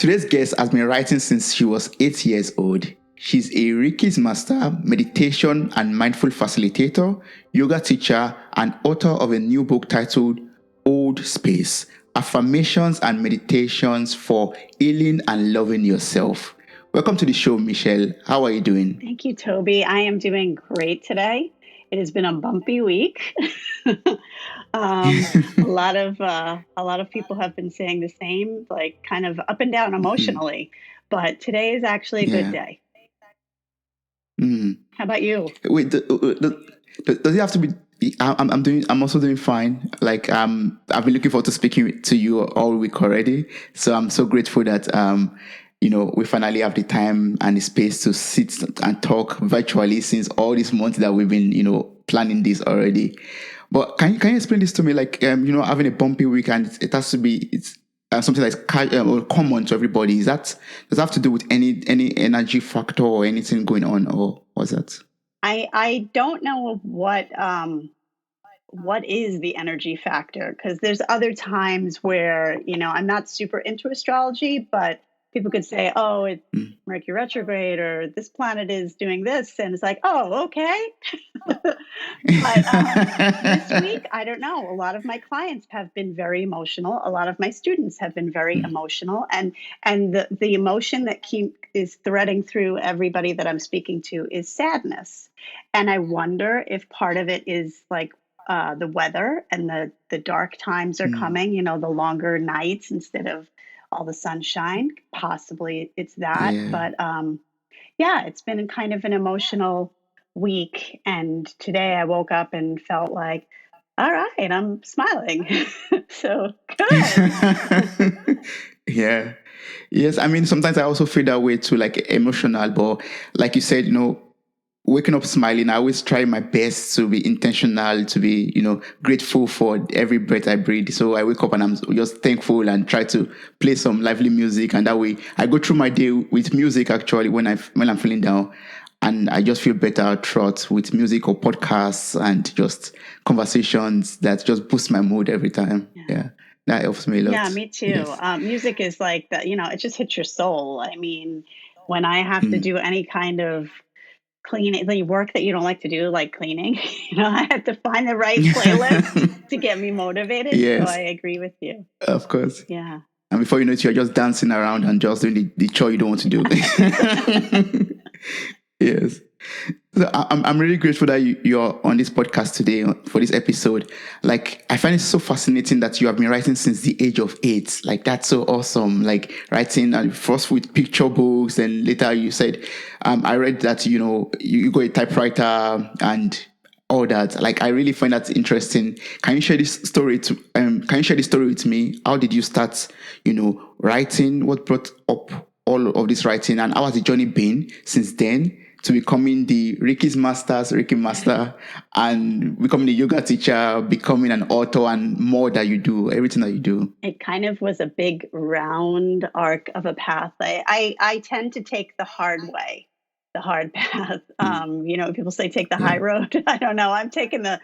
Today's guest has been writing since she was 8 years old. She's a Reiki's master, meditation and mindful facilitator, yoga teacher, and author of a new book titled Old Space: Affirmations and Meditations for Healing and Loving Yourself. Welcome to the show, Michelle. How are you doing? Thank you, Toby. I am doing great today. It has been a bumpy week. A lot of people have been saying the same, like kind of up and down emotionally. But today is actually a good day. How about you? Wait, does it have to be? I'm also doing fine. Like I've been looking forward to speaking to you all week already. So I'm so grateful that we finally have the time and the space to sit and talk virtually since all these months that we've been planning this already. But can you explain this to me? Like having a bumpy week, and it has to be something that's common to everybody. Does it have to do with any energy factor or anything going on, or what's that? I don't know what is the energy factor, because there's other times where I'm not super into astrology, but people could say, oh, it's Mercury retrograde, or this planet is doing this, and it's like, oh, okay. But this week, I don't know. A lot of my clients have been very emotional. A lot of my students have been very emotional, and the emotion that is threading through everybody that I'm speaking to is sadness. And I wonder if part of it is like the weather, and the dark times are coming. The longer nights instead of all the sunshine. Possibly it's that, but it's been kind of an emotional week. And today I woke up and felt like, all right, I'm smiling. So good. Yeah. Yes. I mean, sometimes I also feel that way too, like emotional, but like you said, waking up smiling, I always try my best to be intentional, to be, grateful for every breath I breathe. So I wake up and I'm just thankful and try to play some lively music. And that way I go through my day with music, actually, when I'm feeling down. And I just feel better throughout with music or podcasts and just conversations that just boost my mood every time. Yeah. That helps me a lot. Yeah, me too. Yes. Music is like that, it just hits your soul. I mean, when I have to do any kind of cleaning, the work that you don't like to do, like cleaning, I have to find the right playlist to get me motivated. Yes. So I agree with you. Of course. Yeah. And before you know it, you're just dancing around and just doing the chore you don't want to do. Yes. So I'm really grateful that you're on this podcast today for this episode. Like, I find it so fascinating that you have been writing since the age of 8. Like, that's so awesome. Like, writing first with picture books, and later you said, I read that, you got a typewriter and all that. Like, I really find that interesting. Can you share this story with me? How did you start, writing? What brought up all of this writing, and how has the journey been since then to becoming the Reiki master, and becoming a yoga teacher, becoming an author, and more that you do, everything that you do? It kind of was a big round arc of a path. I tend to take the hard way, the hard path. People say take the high road. I don't know. I'm taking the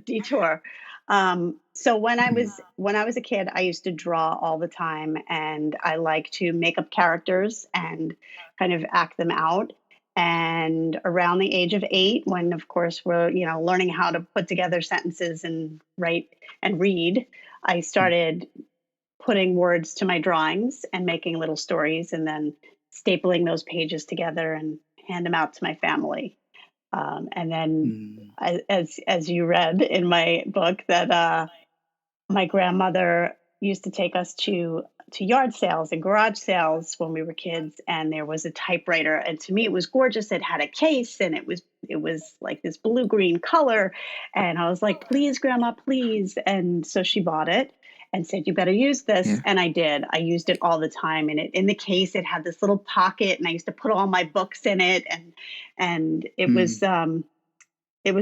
detour. So when I was a kid, I used to draw all the time, and I like to make up characters and kind of act them out. And around the age of 8, when of course we're, learning how to put together sentences and write and read, I started putting words to my drawings and making little stories, and then stapling those pages together and hand them out to my family. And then as you read in my book, that my grandmother used to take us to yard sales and garage sales when we were kids, and there was a typewriter, and to me it was gorgeous. It had a case, and it was like this blue-green color, and I was like, please, Grandma, please. And so she bought it and said, you better use this. Yeah. And I did. I used it all the time. And in the case, it had this little pocket, and I used to put all my books in it, and it was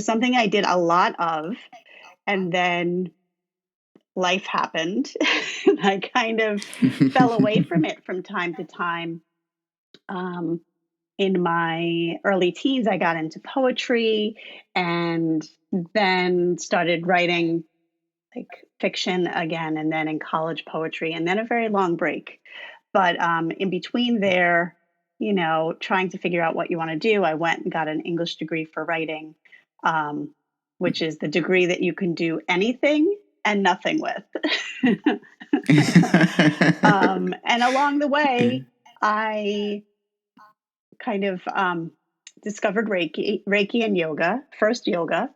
something I did a lot of. And then life happened. And I kind of fell away from it from time to time. In my early teens, I got into poetry, and then started writing like fiction again, and then in college poetry, and then a very long break. But in between there, trying to figure out what you want to do, I went and got an English degree for writing, um, which is the degree that you can do anything and nothing with. And along the way, I kind of discovered Reiki and yoga. First yoga.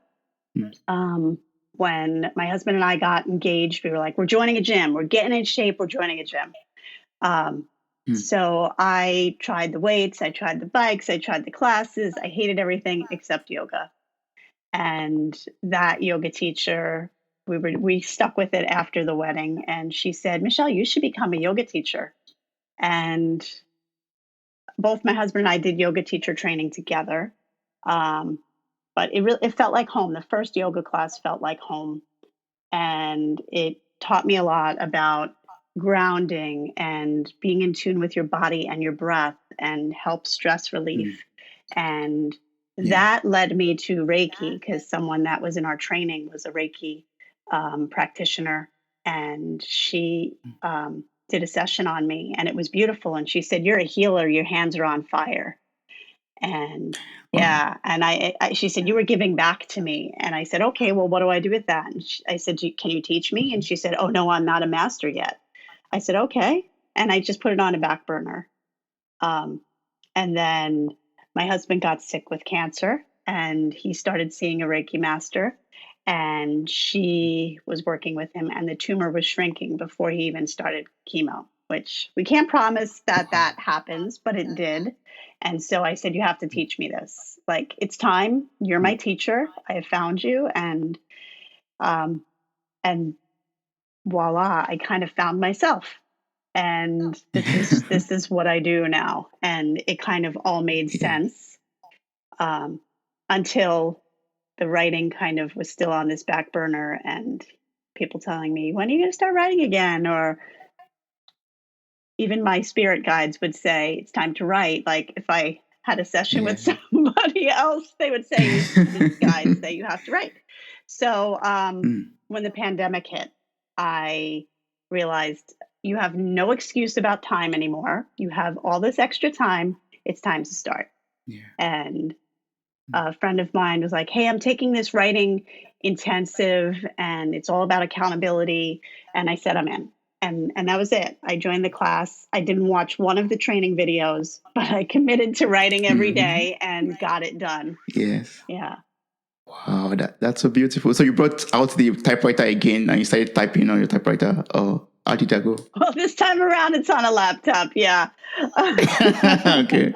When my husband and I got engaged, we were like, we're joining a gym. We're getting in shape. We're joining a gym. So I tried the weights. I tried the bikes. I tried the classes. I hated everything except yoga. And that yoga teacher, we stuck with it after the wedding. And she said, Michelle, you should become a yoga teacher. And both my husband and I did yoga teacher training together. But it felt like home. The first yoga class felt like home. And it taught me a lot about grounding and being in tune with your body and your breath and help stress relief. And that led me to Reiki, because someone that was in our training was a Reiki practitioner. And she did a session on me, and it was beautiful. And she said, you're a healer. Your hands are on fire. And yeah, and she said, you were giving back to me. And I said, okay, well, what do I do with that? And I said, can you teach me? And she said, oh, no, I'm not a master yet. I said, okay. And I just put it on a back burner. And then my husband got sick with cancer, and he started seeing a Reiki master, and she was working with him, and the tumor was shrinking before he even started chemo, which we can't promise that happens, but it did. And so I said, you have to teach me this. Like, it's time. You're my teacher. I have found you. And voila, I kind of found myself. And this is what I do now. And it kind of all made sense, until the writing kind of was still on this back burner, and people telling me, when are you going to start writing again? Or even my spirit guides would say, it's time to write. Like, if I had a session with somebody else, they would say, the guides say you have to write. So when the pandemic hit, I realized you have no excuse about time anymore. You have all this extra time. It's time to start. And a friend of mine was like, hey, I'm taking this writing intensive, and it's all about accountability. And I said, I'm in. And that was it. I joined the class. I didn't watch one of the training videos, but I committed to writing every day and got it done. Yes. Yeah. Wow, that's so beautiful. So you brought out the typewriter again and you started typing on your typewriter. Oh, how did that go? Well, this time around, it's on a laptop. Yeah. Okay.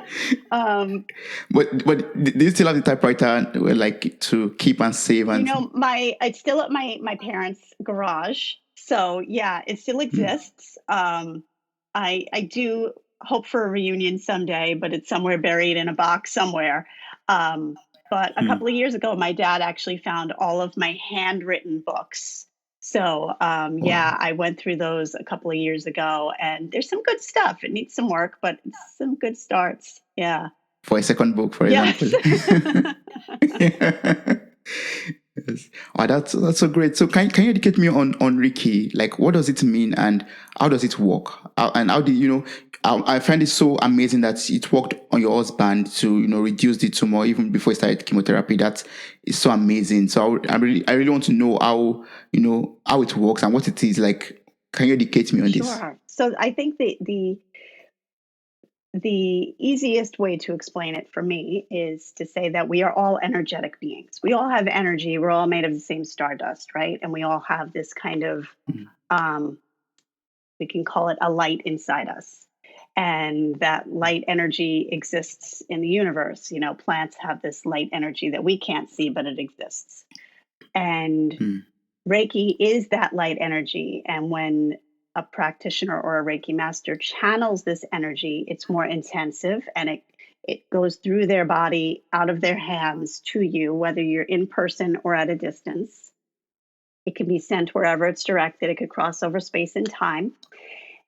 But do you still have the typewriter, like, to keep and save? And it's still at my parents' garage. So yeah, it still exists. I do hope for a reunion someday, but it's somewhere buried in a box somewhere. But a couple of years ago, my dad actually found all of my handwritten books. So yeah, I went through those a couple of years ago, and there's some good stuff. It needs some work, but it's some good starts. Yeah. For a second book, for example. Yes. Oh, that's so great. So can you educate me on Reiki? Like, what does it mean and how does it work? And how do I find it so amazing that it worked on your husband to reduce the tumor even before he started chemotherapy. That is so amazing. So I really want to know how it works and what it is. Like, can you educate me on this? Sure. So I think the easiest way to explain it for me is to say that we are all energetic beings. We all have energy. We're all made of the same stardust, right? And we all have this kind of, we can call it a light inside us. And that light energy exists in the universe. Plants have this light energy that we can't see, but it exists. And Reiki is that light energy. And when a practitioner or a Reiki master channels this energy, it's more intensive, and it goes through their body, out of their hands to you, whether you're in person or at a distance. It can be sent wherever it's directed. It could cross over space and time.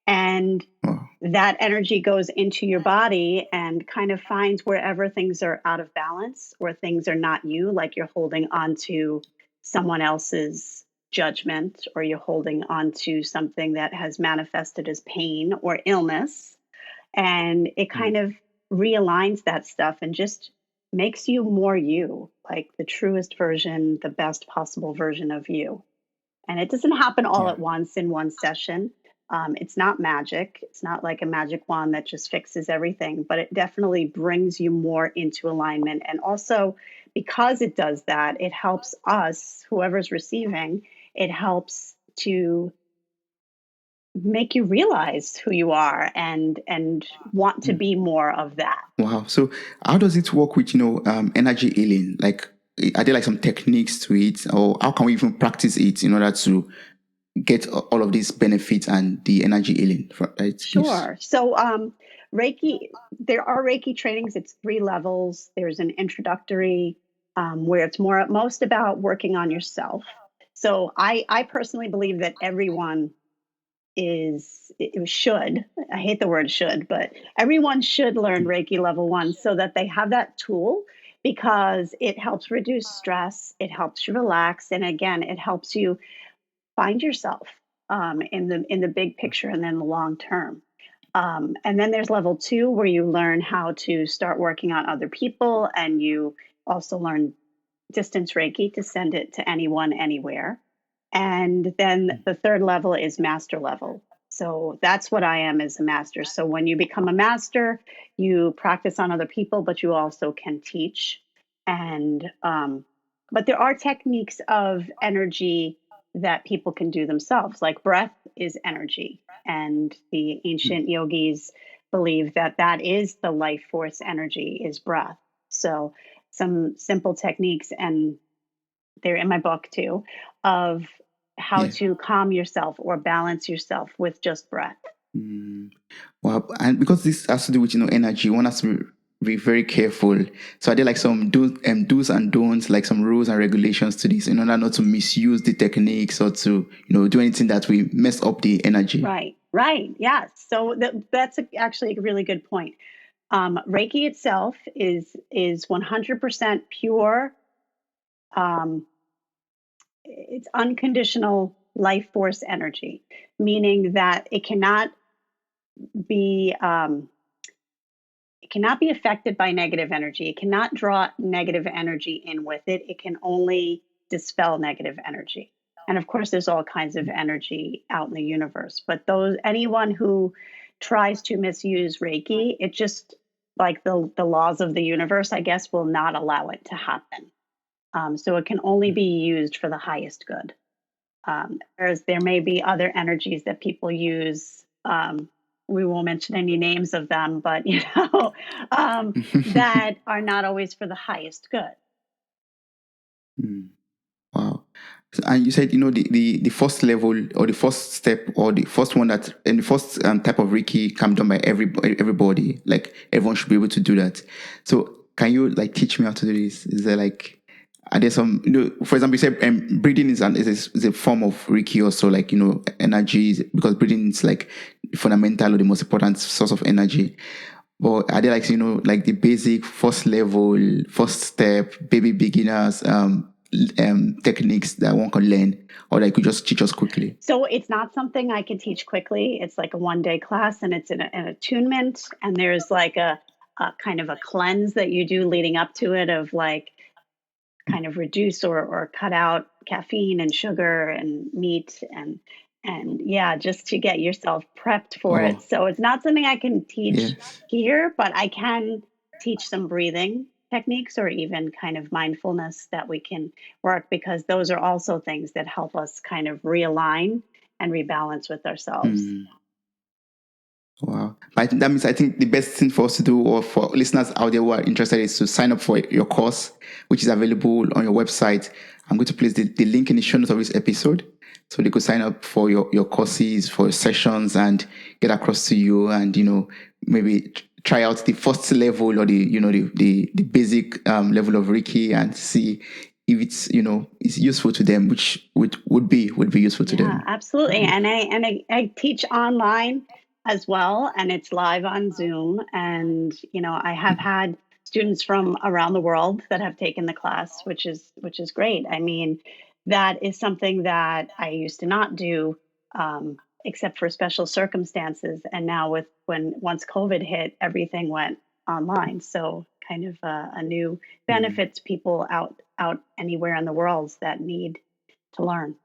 And that energy goes into your body and kind of finds wherever things are out of balance or things are not you, like you're holding on to someone else's judgment, or you're holding on to something that has manifested as pain or illness. And it kind of realigns that stuff and just makes you more you, like the truest version, the best possible version of you. And it doesn't happen all Yeah. at once in one session. It's not magic. It's not like a magic wand that just fixes everything, but it definitely brings you more into alignment. And also, because it does that, it helps us, whoever's receiving, it helps to make you realize who you are and want to be more of that. Wow. So how does it work with, energy healing? Like, are there like some techniques to it, or how can we even practice it in order to get all of these benefits and the energy healing that it gives? Sure. So, Reiki, there are Reiki trainings. It's 3 levels. There's an introductory, where it's most about working on yourself. So, I personally believe that everyone should, I hate the word should, but everyone should learn Reiki level 1 so that they have that tool, because it helps reduce stress, it helps you relax, and again, it helps you find yourself, in the big picture and then the long term. And then there's level 2, where you learn how to start working on other people, and you also learn distance Reiki to send it to anyone, anywhere. And then the third level is master level. So that's what I am, as a master. So when you become a master, you practice on other people, but you also can teach. And but there are techniques of energy that people can do themselves, like breath is energy, and the ancient yogis believe that that is the life force energy, is breath. So some simple techniques, and they're in my book too, of how Yeah. to calm yourself or balance yourself with just breath. Mm. Well, and because this has to do with energy, one has to be very careful. So are there like some do's and don'ts, like some rules and regulations to this, in order not to misuse the techniques or to do anything that will mess up the energy? Right, right. Yes. So that's actually a really good point. Reiki itself is 100% pure. Um, it's unconditional life force energy, meaning that be um, it cannot be affected by negative energy. It cannot draw negative energy in with it. It can only dispel negative energy. And of course, there's all kinds of energy out in the universe. But anyone who tries to misuse Reiki, it just, like the laws of the universe, I guess, will not allow it to happen. So it can only be used for the highest good. Whereas there may be other energies that people use. We won't mention any names of them, but that are not always for the highest good. Wow. And you said, the first level, or the first step, or the first one and the first type of Reiki can be done by everybody. Like everyone should be able to do that. So can you like teach me how to do this? Is there like, are there some, for example, you said breathing is a form of Reiki also, like, energy, because breathing is like fundamental or the most important source of energy. But are there like, like the basic first level, first step, baby beginners, techniques that one can learn, or that you could just teach us quickly? So it's not something I can teach quickly. It's like a 1-day class, and it's an attunement, and there's like a kind of a cleanse that you do leading up to it, of like kind of reduce or cut out caffeine and sugar and meat, and yeah, just to get yourself prepped for it. Oh, So it's not something I can teach yes. here, but I can teach some breathing techniques, or even kind of mindfulness that we can work, because those are also things that help us kind of realign and rebalance with ourselves. Wow. But that means I think the best thing for us to do, or for listeners out there who are interested, is to sign up for your course, which is available on your website. I'm going to place the link in the show notes of this episode, so they could sign up for your courses, for your sessions, and get across to you, and maybe try out the first level, or the basic level of Reiki, and see if it's useful to them, which would be useful to Yeah, them. absolutely. And I teach online as well, and it's live on Zoom. And I have had students from around the world that have taken the class, which is great. I mean, that is something that I used to not do, except for special circumstances. And now once COVID hit, everything went online. So kind of a new benefit to people out anywhere in the world that need to learn.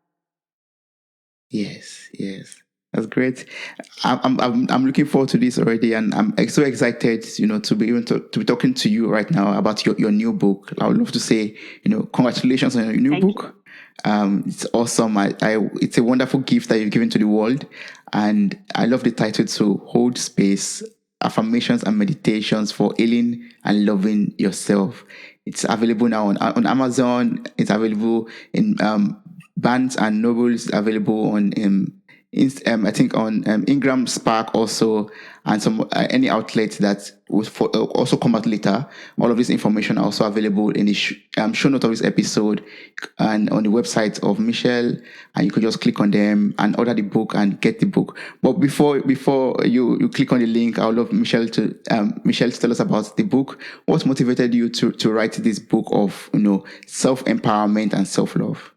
Yes, yes. That's great. I'm looking forward to this already, and I'm so excited, to be even to be talking to you right now about your new book. I would love to say, congratulations on your new Thank book. you. It's awesome. It's a wonderful gift that you've given to the world, and I love the title to hold space, affirmations and meditations for healing and loving yourself. It's available now on Amazon. It's available in Barnes and Nobles, available on I think on Ingram Spark also, and some any outlet that will also come out later. All of this information are also available in the show note of this episode and on the website of Michelle, and you could just click on them and order the book and get the book. But before you click on the link, I would love Michelle to tell us about the book. What motivated you to write this book of self-empowerment and self-love?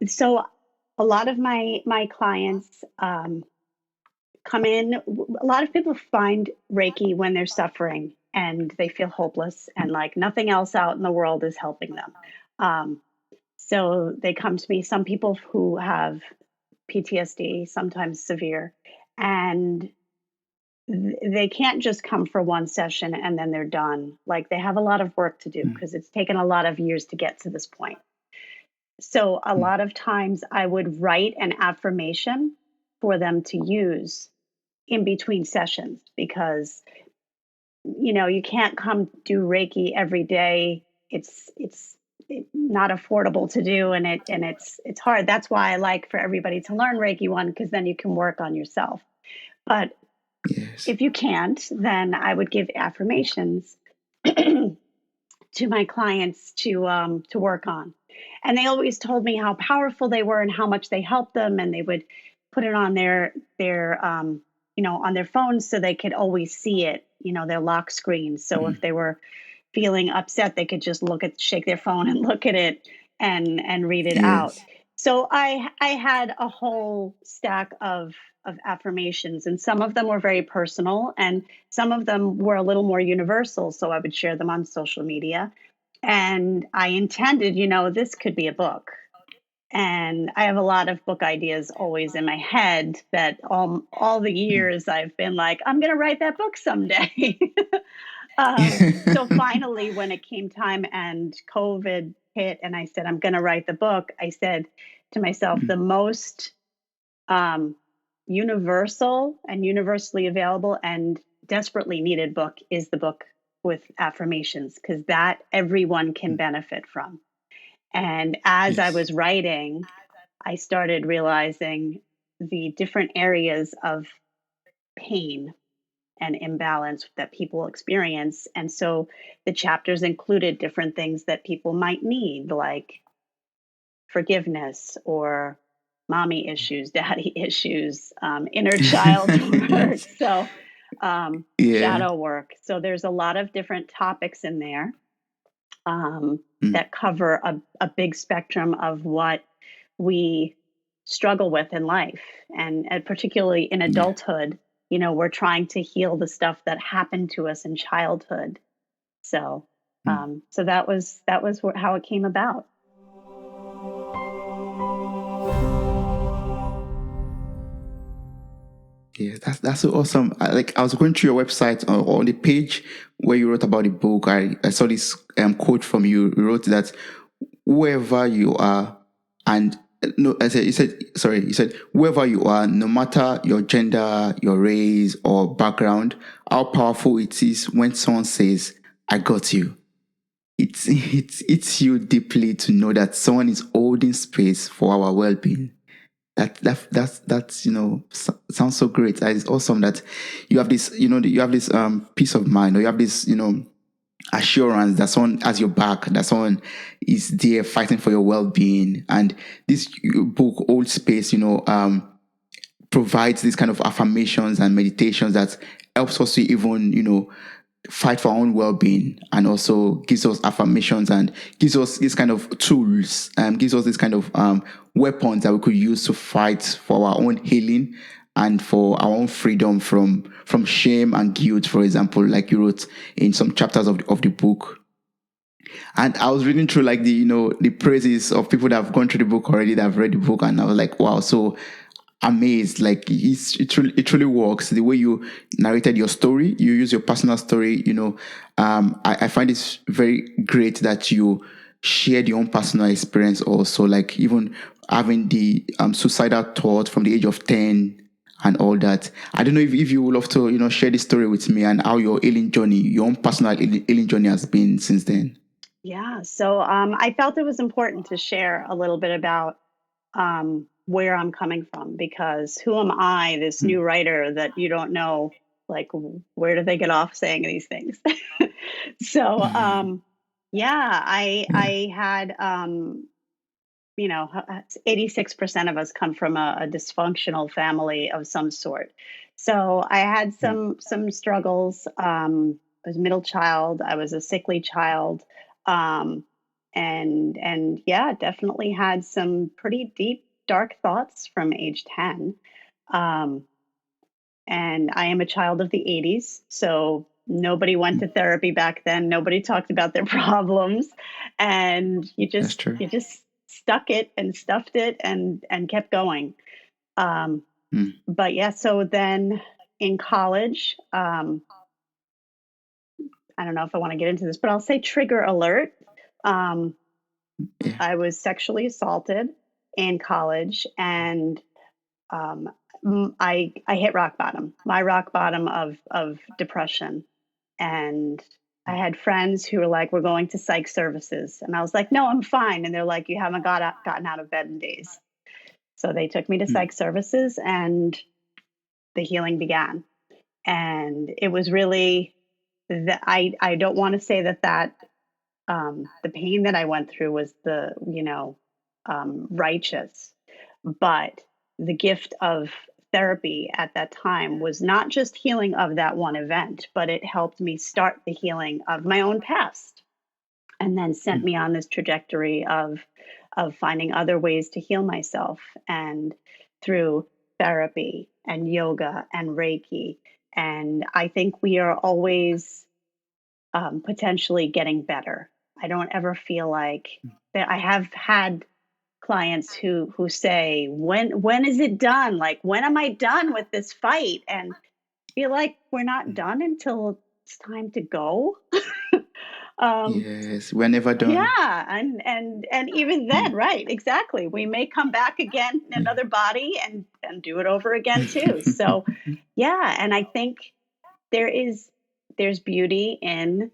So a lot of my clients come in. A lot of people find Reiki when they're suffering and they feel hopeless and like nothing else out in the world is helping them. Um, so they come to me. Some people who have PTSD, sometimes severe, and they can't just come for one session and then they're done. Like they have a lot of work to do because it's taken a lot of years to get to this point. So a lot of times I would write an affirmation for them to use in between sessions because you can't come do Reiki every day. It's not affordable to do, and it's hard. That's why I like for everybody to learn Reiki 1 because then you can work on yourself. But Yes. if you can't, then I would give affirmations to my clients to work on. And they always told me how powerful they were and how much they helped them, and they would put it on their on their phones so they could always see it, their lock screen. So if they were feeling upset, they could just shake their phone and look at it and read it out. Yes. So I had a whole stack of affirmations, and some of them were very personal and some of them were a little more universal, so I would share them on social media. And I intended, this could be a book. And I have a lot of book ideas always in my head that all the years I've been like, I'm going to write that book someday. So finally, when it came time and COVID hit and I said, I'm going to write the book, I said to myself, the most universal and universally available and desperately needed book is the book with affirmations, because that everyone can benefit from. And as I was writing, I started realizing the different areas of pain and imbalance that people experience. And so the chapters included different things that people might need, like forgiveness or mommy issues, daddy issues, inner child work. So Yeah. shadow work. So there's a lot of different topics in there that cover a big spectrum of what we struggle with in life. And particularly in adulthood, we're trying to heal the stuff that happened to us in childhood. So, so that was how it came about. Yeah, that's so awesome. I was going through your website on the page where you wrote about the book. I saw this quote from you. You wrote that whoever you are, and no, you said whoever you are, no matter your gender, your race, or background, how powerful it is when someone says, "I got you." It's you deeply to know that someone is holding space for our well-being. That's sounds so great. It's awesome that you have this peace of mind, or you have this assurance that someone has your back, that someone is there fighting for your well-being. And this book, Old Space, provides these kind of affirmations and meditations that helps us to even fight for our own well-being, and also gives us affirmations and gives us this kind of tools, gives us this kind of weapons that we could use to fight for our own healing and for our own freedom from shame and guilt, for example, like you wrote in some chapters of the book. And I was reading through like the praises of people that have gone through the book already, that have read the book, and I was like, wow, so amazed. Like it truly works. The way you narrated your story, you use your personal story. I find it very great that you shared your own personal experience also. Like even having the suicidal thought from the age of 10 and all that. I don't know if you would love to share this story with me and how your healing journey, your own personal healing journey has been since then. Yeah. So I felt it was important to share a little bit about where I'm coming from, because who am I, this Mm, new writer that you don't know, like, where did they get off saying these things? So, yeah, yeah, I had, 86% of us come from a dysfunctional family of some sort. So I had mm, some struggles. I was a middle child. I was a sickly child, um, and yeah, definitely had some pretty deep, dark thoughts from age 10. Um, and I am a child of the 80s, so nobody went mm. to therapy back then. Nobody talked about their problems, and you That's just true. you just stuck it and stuffed it and kept going. Um, Mm, but yeah, so then in college, I don't know if I want to get into this, but I'll say trigger alert. Um, yeah. I was sexually assaulted in college, and um, I hit rock bottom, my rock bottom of depression. And I had friends who were like, "We're going to psych services," and I was like, "No, I'm fine." And they're like, "You haven't gotten out of bed in days." So they took me to Mm, psych services, and the healing began. And it was really that I don't want to say that the pain that I went through was the righteous, but the gift of therapy at that time was not just healing of that one event, but it helped me start the healing of my own past, and then sent mm, me on this trajectory of finding other ways to heal myself, and through therapy and yoga and Reiki. And I think we are always potentially getting better. I don't ever feel like that. I have had clients who say, when is it done? Like, when am I done with this fight? And feel like we're not mm. done until it's time to go. um, Yes, we're never done. yeah, and even then, Mm, right, exactly. We may come back again in yeah. another body and do it over again too. So yeah, and I think there is there's beauty in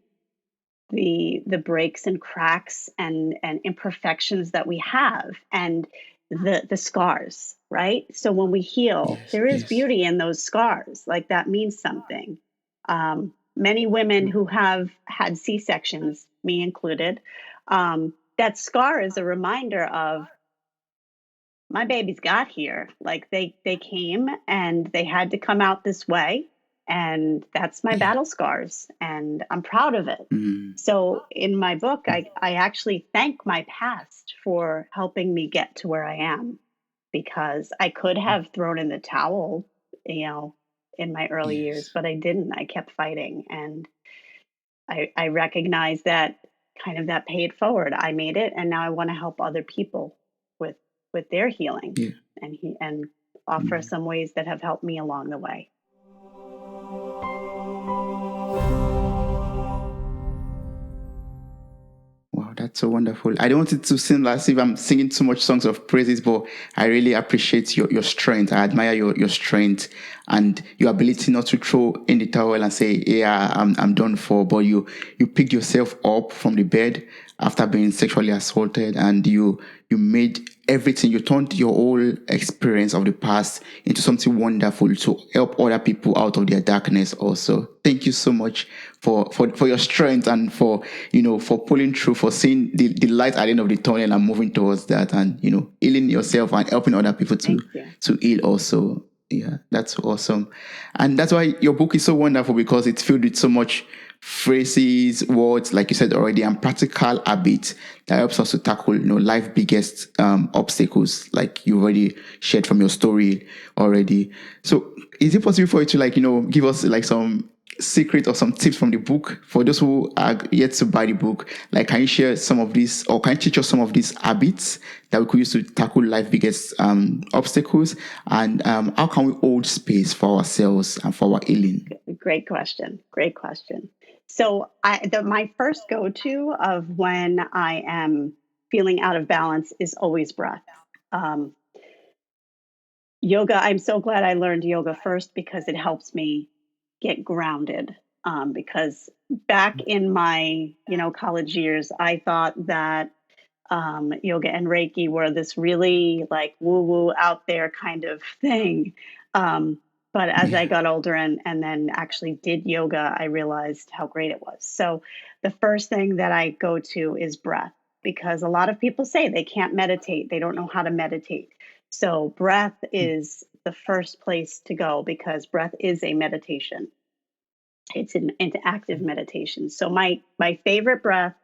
the breaks and cracks and imperfections that we have, and the scars, right? So when we heal, Yes, there is yes. beauty in those scars, like that means something. Many women Mm, who have had C-sections, me included, that scar is a reminder of, my babies got here. Like, they came and they had to come out this way, and that's my yeah. battle scars, and I'm proud of it. Mm, So in my book, mm, I actually thank my past for helping me get to where I am, because I could mm. have thrown in the towel, you know, in my early years, Yes. but I didn't. I kept fighting, and I recognize that kind of that paid forward. I made it, and now I want to help other people with their healing, Yeah. and offer Mm. some ways that have helped me along the way. Wow, that's so wonderful. I don't want it to seem as if I'm singing too much songs of praises, but I really appreciate your strength. I admire your strength and your ability not to throw in the towel and say, yeah, I'm done for. But you picked yourself up from the bed after being sexually assaulted, and you made everything, you turned your whole experience of the past into something wonderful to help other people out of their darkness also. Thank you so much for your strength and for pulling through, for seeing the light at the end of the tunnel and moving towards that, and healing yourself and helping other people to Thank you. to heal also. Yeah, that's awesome. And that's why your book is so wonderful, because it's filled with so much phrases, words, like you said already, and practical habits that helps us to tackle, life biggest obstacles, like you already shared from your story already. So is it possible for you to give us like some secret or some tips from the book for those who are yet to buy the book? Like, can you share some of these, or can you teach us some of these habits that we could use to tackle life biggest obstacles, and how can we hold space for ourselves and for our healing? Great question. Great question. So my first go-to of when I am feeling out of balance is always breath. Um, Yoga, I'm so glad I learned yoga first because it helps me get grounded. Because back in my, college years, I thought that yoga and Reiki were this really like woo woo out there kind of thing. But as I Yeah. got older and then actually did yoga, I realized how great it was. So the first thing that I go to is breath, because a lot of people say they can't meditate, they don't know how to meditate. So breath is the first place to go because breath is a meditation. It's an active meditation. So my favorite breath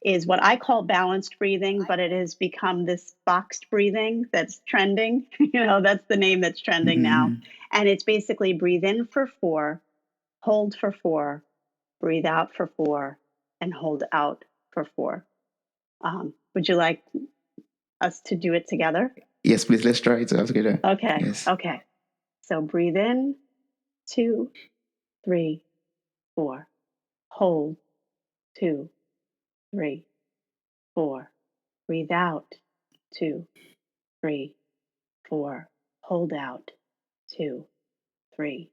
is what I call balanced breathing, but it has become this boxed breathing that's trending. That's the name that's trending now. Mhm. And it's basically breathe in for 4, hold for 4, breathe out for 4, and hold out for 4. Would you like us to do it together? Yes, please. Let's try it together. Okay. Yes. Okay. So breathe in, 2, 3, 4. Hold, 2, 3, 4. Breathe out, 2, 3, 4. Hold out, 2, 3,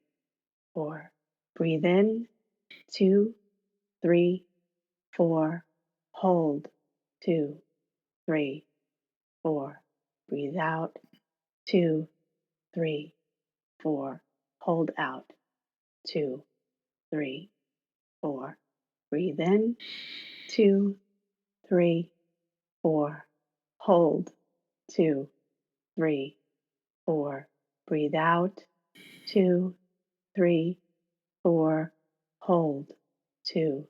4. Breathe in, 2, 3, 4. Hold, 2, 3, 4. Breathe out, 2, 3, 4. Hold out, 2, 3, 4. Breathe in, 2, 3, 4. Hold, 2, 3, 4. Breathe out, 2, 3, 4. Hold, 2,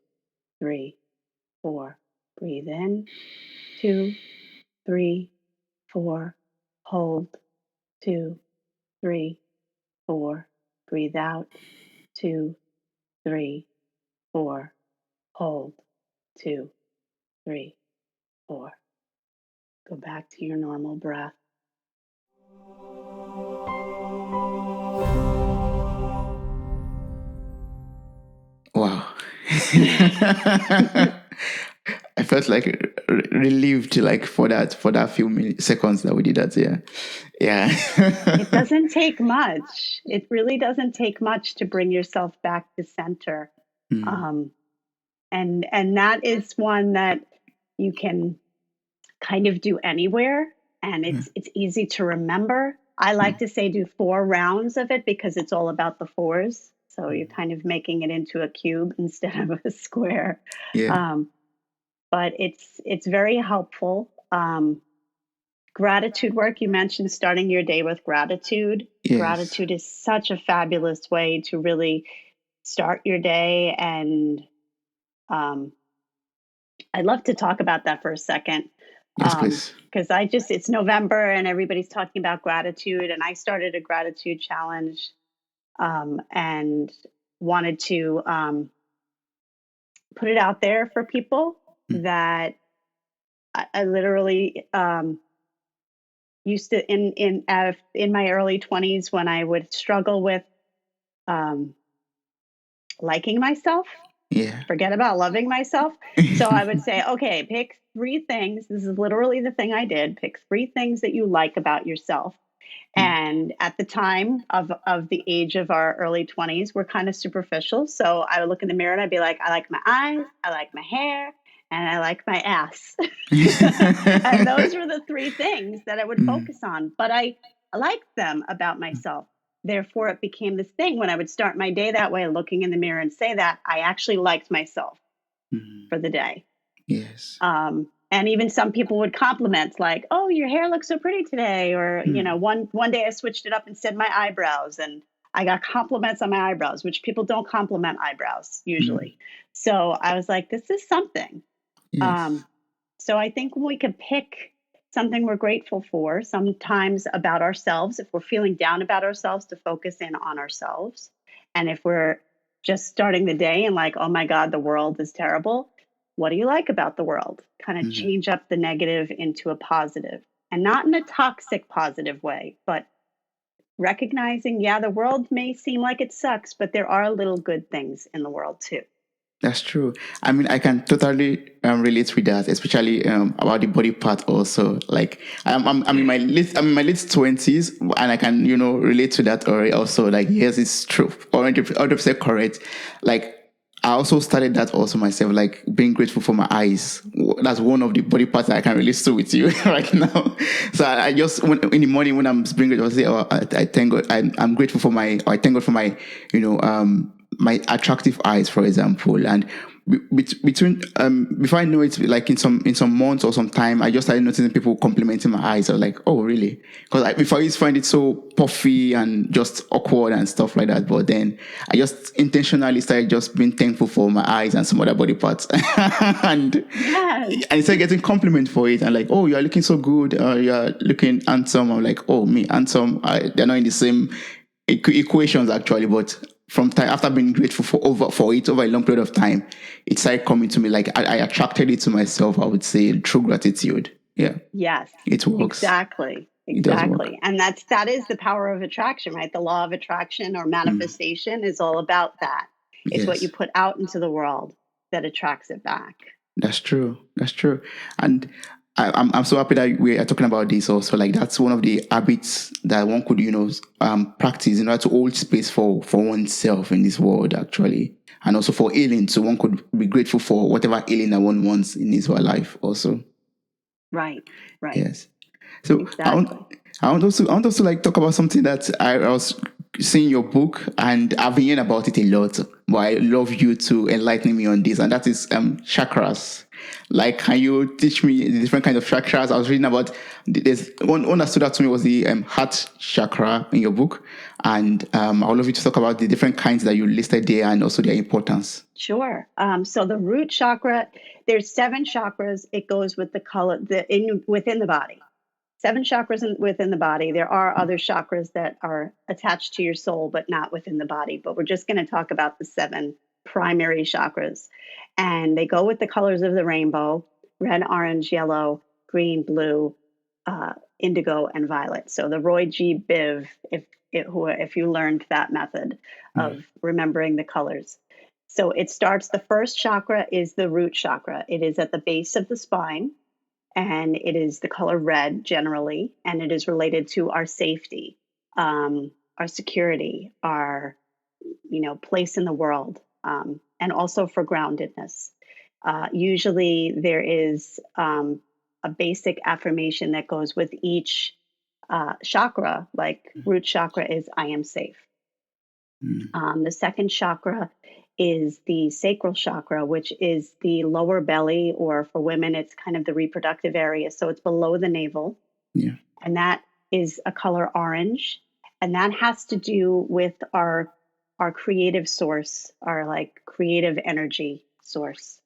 3, 4. Breathe in, 2, 3, 4. Hold, 2, 3, 4. Breathe out, 2, 3, 4. Hold, 2, 3, 4. Go back to your normal breath. Wow. I felt like relieved, like for that few seconds that we did that. Yeah, yeah. It doesn't take much. It really doesn't take much to bring yourself back to center. Mm, Um, and that is one that you can kind of do anywhere, and mm, it's easy to remember. I like to say do 4 rounds of it because it's all about the 4s. So you're kind of making it into a cube instead of a square. yeah. Um, but it's very helpful. Gratitude work, you mentioned starting your day with gratitude. Yes. Gratitude is such a fabulous way to really start your day. And um, I'd love to talk about that for a second. Yes, please. Because it's November and everybody's talking about gratitude. And I started a gratitude challenge and wanted to put it out there for people Mm, that I literally used to in my early 20s when I would struggle with um, liking myself, yeah. forget about loving myself. So I would say, okay, pick 3 things. This is literally the thing I did. Pick 3 things that you like about yourself. Mm, And at the time of the age of our early 20s, we're kind of superficial. So I would look in the mirror and I'd be like, I like my eyes, I like my hair, and I like my ass. And those were the 3 things that I would mm, focus on. But I liked them about myself. Therefore, it became this thing when I would start my day that way, looking in the mirror and say that I actually liked myself mm, for the day. yes. And even some people would compliment, like, "Oh, your hair looks so pretty today," or Mm, one day I switched it up and said my eyebrows, and I got compliments on my eyebrows, which people don't compliment eyebrows usually. So I was like, this is something. Yes. Um, so I think when we can pick something we're grateful for, sometimes about ourselves, if we're feeling down about ourselves, to focus in on ourselves. And if we're just starting the day and like, oh my God, the world is terrible, what do you like about the world? Kind of Mhm. change up the negative into a positive, and not in a toxic positive way, but recognizing, yeah, the world may seem like it sucks, but there are little good things in the world too. That's true. I mean, I can totally relate with that, especially about the body part. Also, like I'm in my late 20s, and I can relate to that. Or also, like, yes, it's true. 100% correct. Like, I also started that also myself, like being grateful for my eyes. That's one of the body parts that I can relate to with you right now. So I just in the morning when I'm being grateful, I say, oh, I thank God. I'm grateful for I thank God for my, my attractive eyes, for example. And between before I know it, like in some months or some time, I just started noticing people complimenting my eyes. I was like, oh really? Because before I used to find it so puffy and just awkward and stuff like that. But then I just intentionally started just being thankful for my eyes and some other body parts, and Yes. I started getting compliment for it. And like, oh, you are looking so good. You are looking handsome. I'm like, oh, me handsome. They're not in the same equations actually, but from time after being grateful for it over a long period of time, it started coming to me. Like I attracted it to myself. I would say through gratitude. Yeah, Yes, it works. exactly. It does work. Exactly. And that is the power of attraction, right? The law of attraction or manifestation is all about that. It's what you Yes. put out into the world that attracts it back. That's true. That's true. And I'm so happy that we are talking about this also. Like that's one of the habits that one could, practice in order to hold space for oneself in this world actually. And also for healing. So one could be grateful for whatever healing that one wants in his or her life also. Right. Right. Yes. So Exactly. I want also like talk about something that I was seeing your book and I've been hearing about it a lot, but I love you to enlighten me on this, and that is chakras. Like, can you teach me the different kinds of chakras? I was reading about there's one that stood out to me was the heart chakra in your book, and I would love you to talk about the different kinds that you listed there and also their importance. Sure. So the root chakra, there's 7 chakras. It goes with the color within the body. 7 chakras within the body. There are other chakras that are attached to your soul, but not within the body. But we're just going to talk about the 7 primary chakras. And they go with the colors of the rainbow: red, orange, yellow, green, blue, indigo, and violet. So the Roy G. Biv, if you learned that method of remembering the colors. So it starts, the first chakra is the root chakra. It is at the base of the spine, and it is the color red generally, and it is related to our safety, our security, our place in the world, and also for groundedness. Usually, there is a basic affirmation that goes with each chakra. Like root chakra is "I am safe." The second chakra is the sacral chakra, which is the lower belly, or for women, it's kind of the reproductive area. So it's below the navel. Yeah. And that is a color orange. And that has to do with our creative source, our like creative energy source.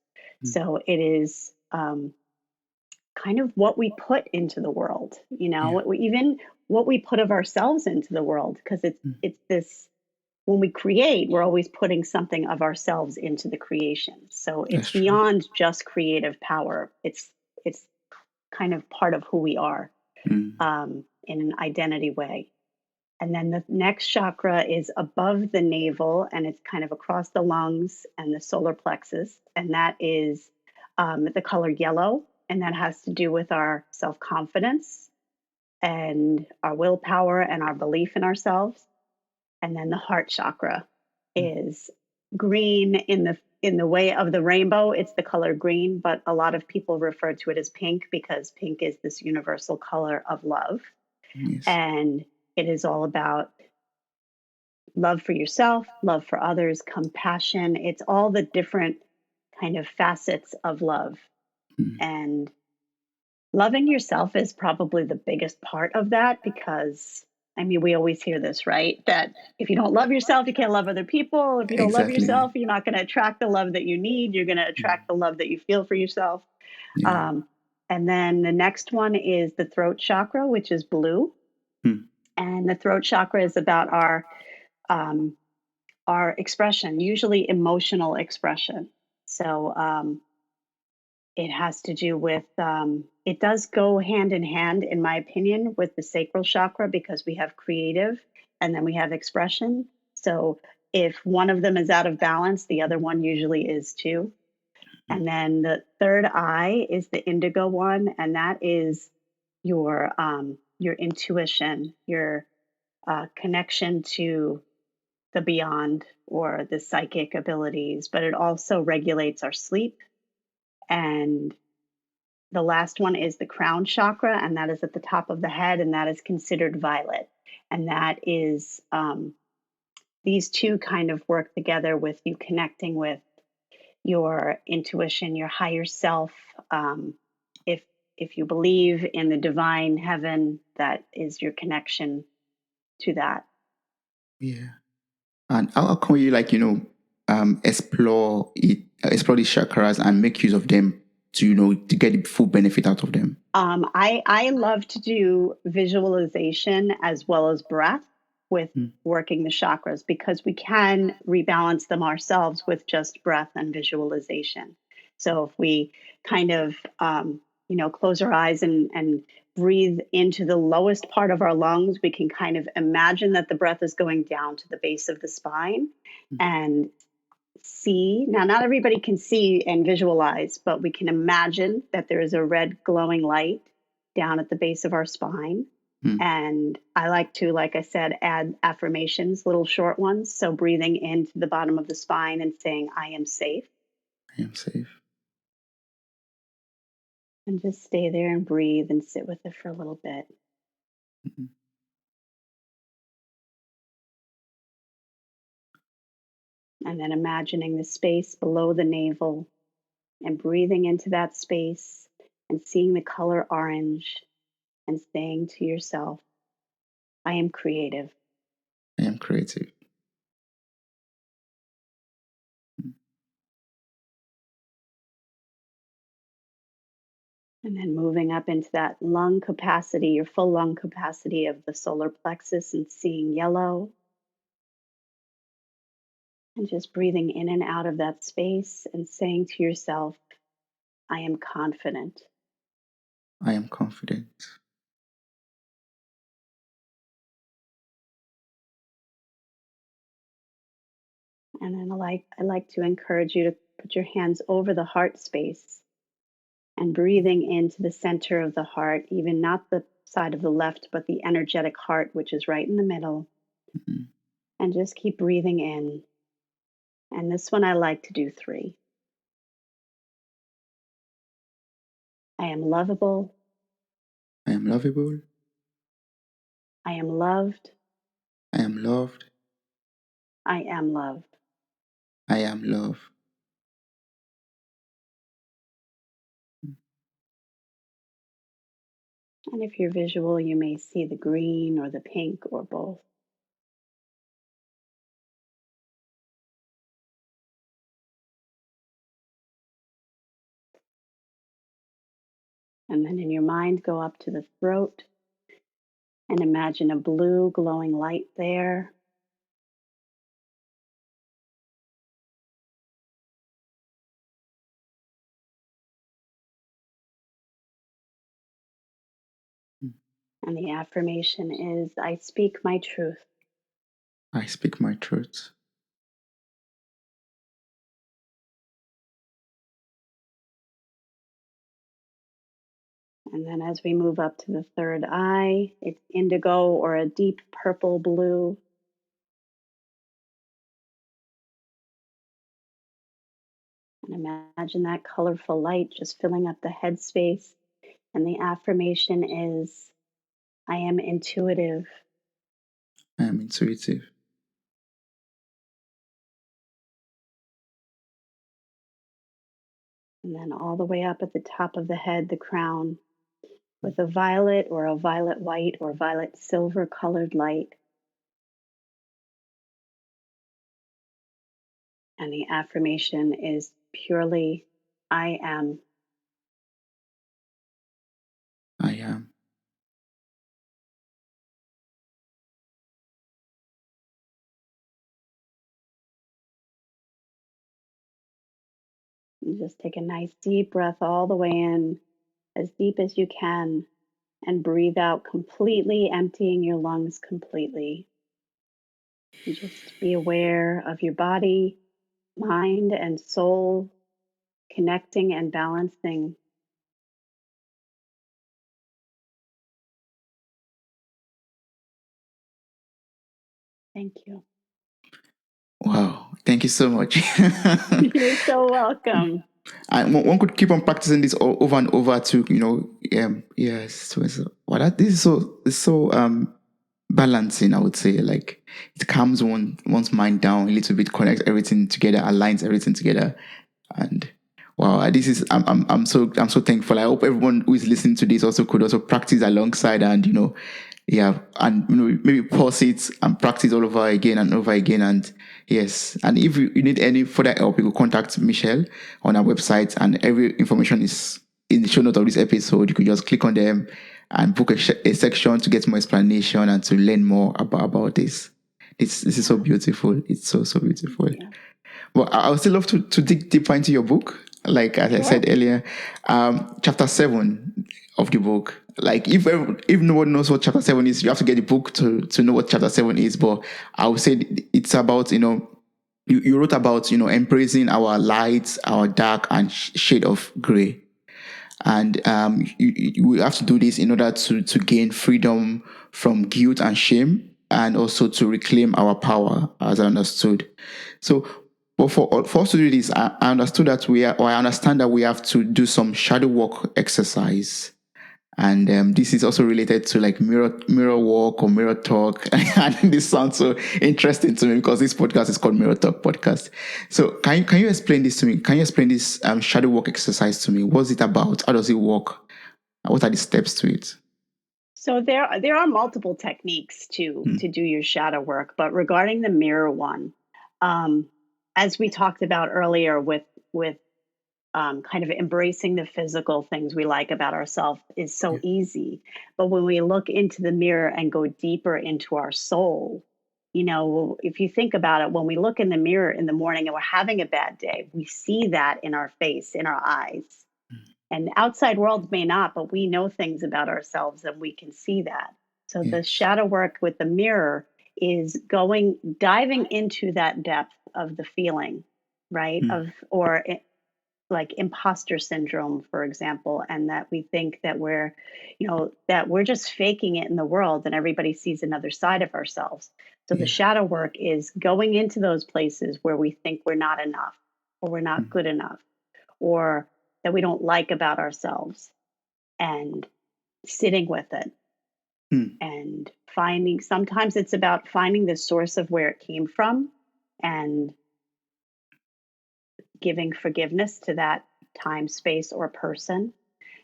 So it is kind of what we put into the world, Yeah. even what we put of ourselves into the world, because it's this, when we create, we're always putting something of ourselves into the creation. So it's That's true. beyond just creative power. It's kind of part of who we are, in an identity way. And then the next chakra is above the navel, and it's kind of across the lungs and the solar plexus. And that is the color yellow. And that has to do with our self confidence and our willpower and our belief in ourselves. And then the heart chakra is green in the way of the rainbow. It's the color green, but a lot of people refer to it as pink because pink is this universal color of love. Yes. And it is all about love for yourself, love for others, compassion. It's all the different kind of facets of love. And loving yourself is probably the biggest part of that, because I mean, we always hear this, right? That if you don't love yourself, you can't love other people. If you don't love Exactly. yourself, you're not going to attract the love that you need. You're going to attract the love that you feel for yourself. Yeah. Um, and then the next one is the throat chakra, which is blue. Hmm. And the throat chakra is about um, our expression, usually emotional expression. So it has to do with, it does go hand in hand, in my opinion, with the sacral chakra because we have creative and then we have expression. So if one of them is out of balance, the other one usually is too. And then the third eye is the indigo one, and that is your intuition, your connection to the beyond or the psychic abilities. But it also regulates our sleep. And the last one is the crown chakra, and that is at the top of the head, and that is considered violet. And that is these two kind of work together with you connecting with your intuition, your higher self. If if you believe in the divine heaven, that is your connection to that. Yeah. And how can we explore these chakras and make use of them to to get the full benefit out of them? I love to do visualization as well as breath with Hmm. working the chakras because we can rebalance them ourselves with just breath and visualization. So if we kind of close our eyes and breathe into the lowest part of our lungs, we can kind of imagine that the breath is going down to the base of the spine and see. Now, not everybody can see and visualize, but we can imagine that there is a red glowing light down at the base of our spine. Hmm. And I like to, like I said, add affirmations, little short ones. So breathing into the bottom of the spine and saying, I am safe. I am safe. And just stay there and breathe and sit with it for a little bit. Mhm. And then imagining the space below the navel and breathing into that space and seeing the color orange and saying to yourself, I am creative. I am creative. And then moving up into that lung capacity, your full lung capacity of the solar plexus, and seeing yellow. And just breathing in and out of that space and saying to yourself, I am confident. I am confident. And then I like to encourage you to put your hands over the heart space and breathing into the center of the heart, even not the side of the left, but the energetic heart, which is right in the middle. Mhm. And just keep breathing in. And this one I like to do 3. I am lovable. I am lovable. I am loved. I am loved. I am loved. I am love. And if you're visual, you may see the green or the pink or both. And then in your mind, go up to the throat and imagine a blue glowing light there. And the affirmation is I speak my truth. I speak my truth. And then as we move up to the third eye, it's indigo or a deep purple blue. And imagine that colorful light just filling up the headspace. And the affirmation is I am intuitive. I am intuitive. And then all the way up at the top of the head, the crown, with a violet or a violet white or violet silver colored light. And the affirmation is purely, I am. I am. You just take a nice deep breath all the way in, as deep as you can, and breathe out completely, emptying your lungs completely. And just be aware of your body, mind, and soul connecting and balancing. Thank you. Wow. Thank you so much. You're so welcome. And one could keep on practicing this over and over to, yes. Well, this is so balancing, I would say. Like, it calms one's mind down a little bit, connects everything together, aligns everything together. And wow, this is I'm so thankful. I hope everyone who is listening to this also could also practice alongside, and and maybe pause it and practice all over again and over again. And yes, and if you need any further help, you can contact Michelle on our website, and every information is in the show note of this episode. You could just click on them and book a section to get more explanation and to learn more about this. This is so beautiful. It's so beautiful. Yeah. Well, I would still love to dig deeper into your book. Like as I said earlier, chapter 7 of the book. Like if no one knows what chapter 7 is, you have to get the book to know what chapter 7 is. But I would say it's about you wrote about embracing our lights, our dark, and shade of gray. And we have to do this in order to gain freedom from guilt and shame, and also to reclaim our power, as I understood. So, but for us to do this, I understood that I understand that we have to do some shadow work exercise. And this is also related to like mirror walk or mirror talk. And this sounds so interesting to me because this podcast is called Mirror Talk Podcast. So can you explain this to me? Can you explain this shadow work exercise to me? What's it about? How does it work? What are the steps to it? So there are multiple techniques to do your shadow work, but regarding the mirror one, um, as we talked about earlier, with kind of embracing the physical things we like about ourselves is so easy. But when we look into the mirror and go deeper into our soul, if you think about it, when we look in the mirror in the morning and we're having a bad day, we see that in our face, in our eyes. And outside world may not, but we know things about ourselves and we can see that. So the Yes. shadow work with the mirror is diving into that depth of the feeling, right? Like imposter syndrome, for example, and that we think that we're just faking it in the world and everybody sees another side of ourselves. So the Yeah. shadow work is going into those places where we think we're not enough, or we're not good enough, or that we don't like about ourselves, and sitting with it Mm. and sometimes it's about finding the source of where it came from and giving forgiveness to that time, space, or person.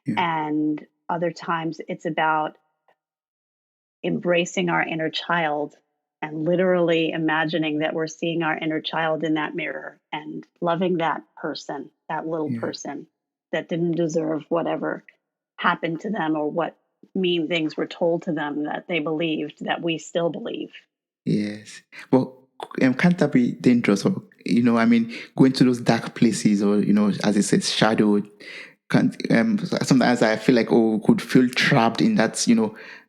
Yeah. And other times it's about embracing our inner child and literally imagining that we're seeing our inner child in that mirror and loving that person, that little Yeah. person that didn't deserve whatever happened to them, or what mean things were told to them that they believed that we still believe. Yes. But can't that be dangerous? Or, I mean, going to those dark places, or, as I said, shadow. Can't, sometimes I feel like, we could feel trapped in that,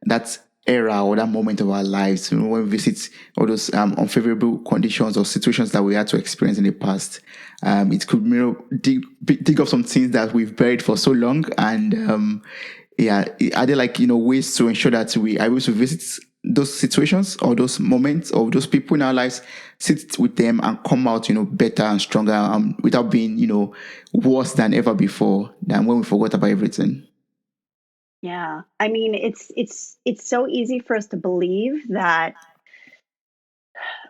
that era or that moment of our lives, when we visit all those unfavorable conditions or situations that we had to experience in the past. It could, dig up some things that we've buried for so long. And yeah, are there like ways to ensure that we are able to visit those situations or those moments or those people in our lives, sit with them and come out better and stronger, without being worse than ever before, than when we forgot about everything? Yeah. I mean, it's so easy for us to believe that.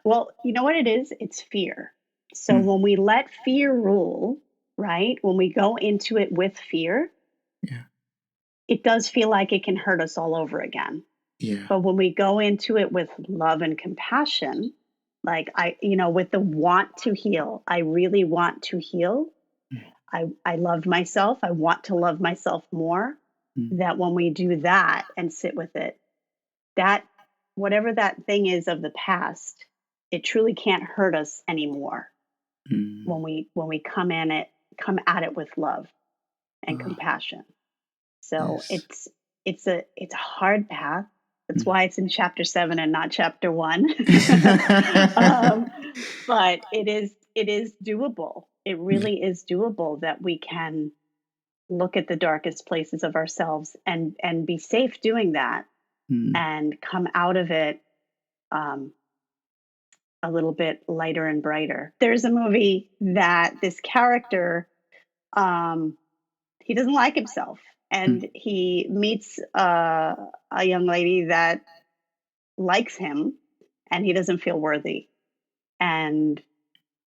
Well, you know what it is? It's fear. So Mm. when we let fear rule, right? When we go into it with fear, Yeah. it does feel like it can hurt us all over again. Yeah. But when we go into it with love and compassion, like with the want to heal, I really want to heal. I love myself. I want to love myself more. Mm. That when we do that and sit with it, that whatever that thing is of the past, it truly can't hurt us anymore Mm. when we come at it with love and Ah, compassion. So yes. it's a hard path. That's why it's in chapter 7 and not chapter 1. um, but it is doable. It Yeah. really is doable that we can look at the darkest places of ourselves and be safe doing that Mm. and come out of it um, a little bit lighter and brighter. There's a movie that this character um, he doesn't like himself, Mm. and he meets a young lady that likes him, and he doesn't feel worthy. And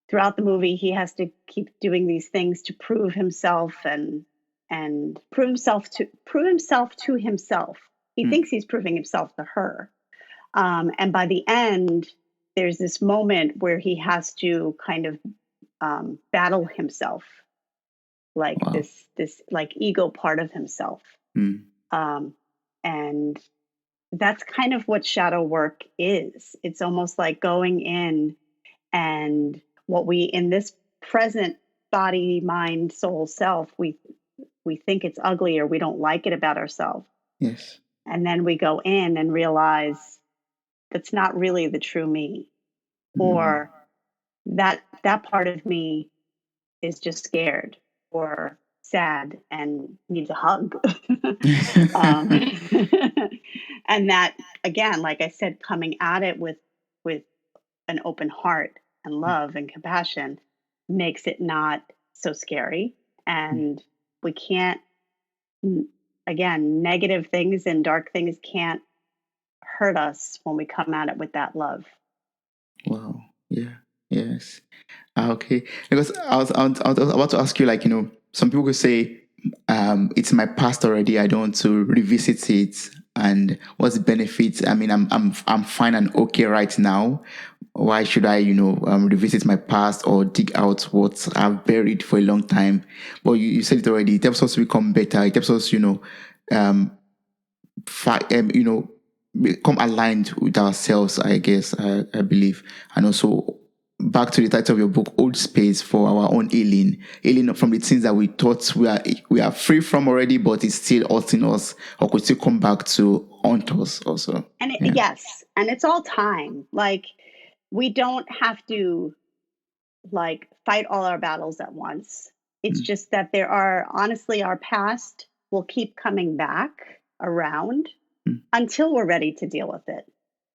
throughout the movie, he has to keep doing these things to prove himself and prove himself to himself. He Mm. thinks he's proving himself to her. And by the end, there's this moment where he has to kind of battle himself, like Wow. this like ego part of himself. Mm. Um, and that's kind of what shadow work is. It's almost like going in and what we in this present body, mind, soul, self, we think it's ugly or we don't like it about ourselves. Yes. And then we go in and realize that's not really the true me, Mm. or that part of me is just scared or sad and needs a hug. um, and that, again, like I said, coming at it with an open heart and love and compassion makes it not so scary. Mm. And we can't, again, negative things and dark things can't hurt us when we come at it with that love. Wow. Yeah. Yes. Okay. Because I was about to ask you, like, some people could say, it's my past already. I don't want to revisit it. And what's the benefit? I mean, I'm fine and okay right now. Why should I, revisit my past or dig out what I've buried for a long time? But you said it already. It helps us to become better. It helps us, um, become aligned with ourselves, I guess, I believe. And also, back to the title of your book, Old Space for our own healing from the things that we thought we are free from already, but it's still haunting us or could still come back to haunt us also. And Yeah. yes, and it's all time. Like, we don't have to like fight all our battles at once. It's Mm. just that there are, honestly, our past will keep coming back around Mm. until we're ready to deal with it.